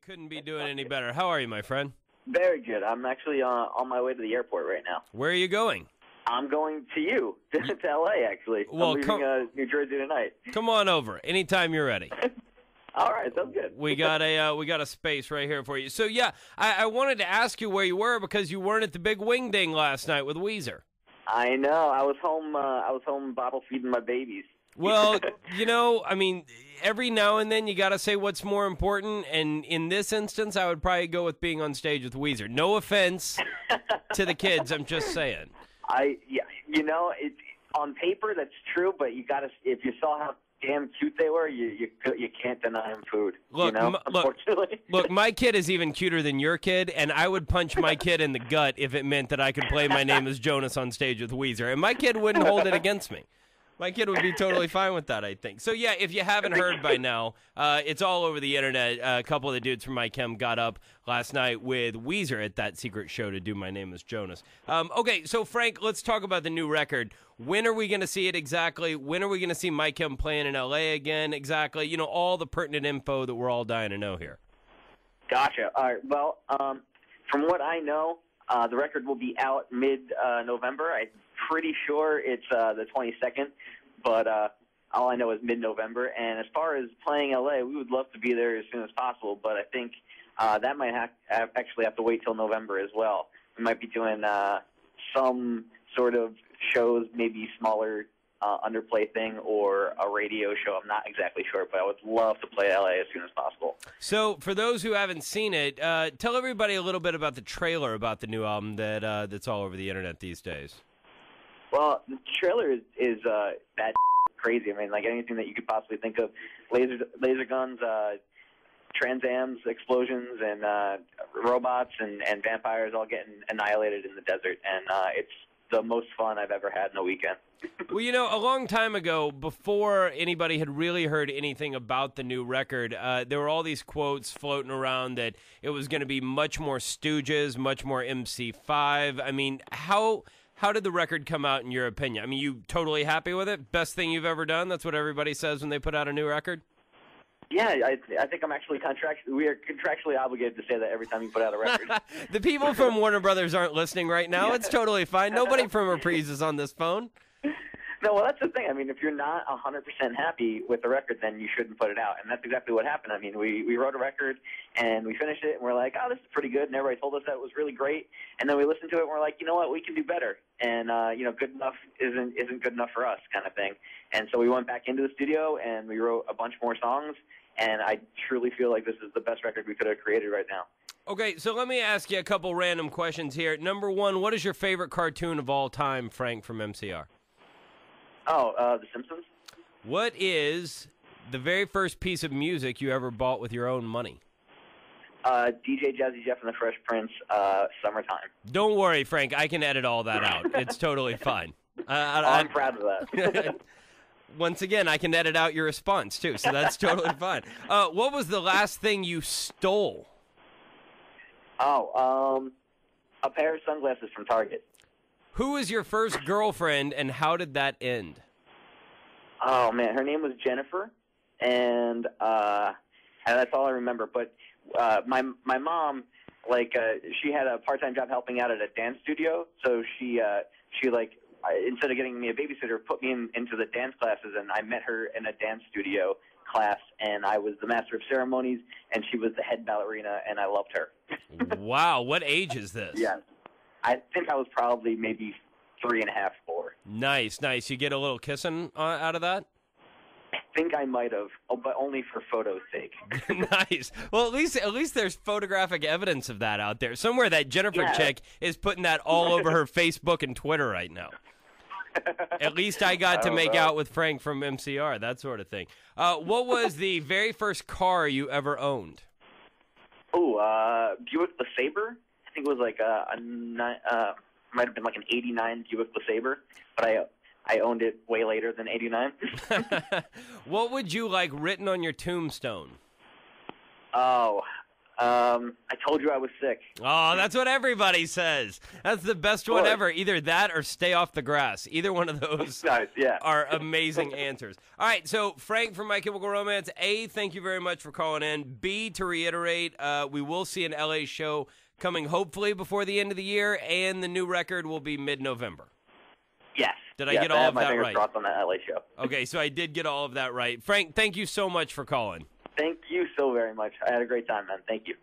couldn't be doing any better. How are you, my friend? Very good. I'm actually on my way to the airport right now. Where are you going? I'm going to you, to L.A., actually. Well, I'm leaving New Jersey tonight. Come on over anytime you're ready. All right, sounds good. We got a space right here for you. So yeah, I wanted to ask you where you were because you weren't at the big wing ding last night with Weezer. I know. I was home bottle feeding my babies. Well, I mean, every now and then you got to say what's more important, and in this instance, I would probably go with being on stage with Weezer. No offense to the kids, I'm just saying. It's on paper that's true, but you got to if you saw how damn cute they were, you can't deny them food. Look, unfortunately. Look, my kid is even cuter than your kid, and I would punch my kid in the gut if it meant that I could play My Name is Jonas on stage with Weezer, and my kid wouldn't hold it against me. My kid would be totally fine with that, I think. So, yeah, if you haven't heard by now, it's all over the internet. A couple of the dudes from My Chem got up last night with Weezer at that secret show to do My Name is Jonas. Okay, so, Frank, let's talk about the new record. When are we going to see it exactly? When are we going to see My Chem playing in L.A. again exactly? All the pertinent info that we're all dying to know here. Gotcha. All right. Well, from what I know, the record will be out mid-November. I'm pretty sure it's the 22nd, but all I know is mid-November. And as far as playing L.A., we would love to be there as soon as possible, but I think that might actually have to wait till November as well. We might be doing some sort of shows, maybe smaller underplay thing or a radio show. I'm not exactly sure, but I would love to play LA as soon as possible. So for those who haven't seen it, tell everybody a little bit about the trailer about the new album that's all over the internet these days. Well, the trailer is that crazy. I mean, like anything that you could possibly think of. Laser guns, Trans Ams, explosions, and robots and vampires all getting annihilated in the desert. And it's the most fun I've ever had in a weekend. Well, a long time ago, before anybody had really heard anything about the new record, there were all these quotes floating around that it was going to be much more Stooges, much more MC5. I mean, how did the record come out in your opinion? I mean, you totally happy with it? Best thing you've ever done? That's what everybody says when they put out a new record? Yeah, I think I'm actually we are contractually obligated to say that every time you put out a record. The people from Warner Brothers aren't listening right now. Yeah. It's totally fine. Nobody from Reprise is on this phone. No, well, that's the thing. I mean, if you're not 100% happy with the record, then you shouldn't put it out. And that's exactly what happened. I mean, we wrote a record, and we finished it, and we're like, oh, this is pretty good. And everybody told us that it was really great. And then we listened to it, and we're like, you know what, we can do better. And, good enough isn't good enough for us kind of thing. And so we went back into the studio, and we wrote a bunch more songs. And I truly feel like this is the best record we could have created right now. Okay, so let me ask you a couple random questions here. Number one, what is your favorite cartoon of all time, Frank, from MCR? Oh, The Simpsons. What is the very first piece of music you ever bought with your own money? DJ Jazzy Jeff and the Fresh Prince, Summertime. Don't worry, Frank. I can edit all that out. It's totally fine. I'm proud of that. Once again, I can edit out your response, too, so that's totally fine. What was the last thing you stole? Oh, a pair of sunglasses from Target. Who was your first girlfriend, and how did that end? Oh, man, her name was Jennifer, and that's all I remember. But my mom, she had a part-time job helping out at a dance studio, so she instead of getting me a babysitter, put me into the dance classes, and I met her in a dance studio class, and I was the master of ceremonies, and she was the head ballerina, and I loved her. Wow, what age is this? Yeah, I think I was probably maybe 3.5, 4. Nice. You get a little kissing out of that? I think I might have, but only for photo's sake. Nice. Well, at least there's photographic evidence of that out there. Somewhere that Jennifer chick is putting that all over her Facebook and Twitter right now. At least I got to make out with Frank from MCR, that sort of thing. What was the very first car you ever owned? Oh, Buick LeSabre. I think it was might have been like an 89 Buick LeSabre, but I owned it way later than 89. What would you like written on your tombstone? Oh, I told you I was sick. Oh, that's what everybody says. That's the best one ever. Either that or stay off the grass. Either one of those Nice, yeah. are amazing answers. All right, so Frank from My Chemical Romance, A, thank you very much for calling in. B, to reiterate, we will see an LA show coming hopefully before the end of the year, and the new record will be mid-November. Yes. Did I get all of that right? I have my fingers crossed on that LA show. Okay, so I did get all of that right. Frank, thank you so much for calling. Thank you so very much. I had a great time, man. Thank you.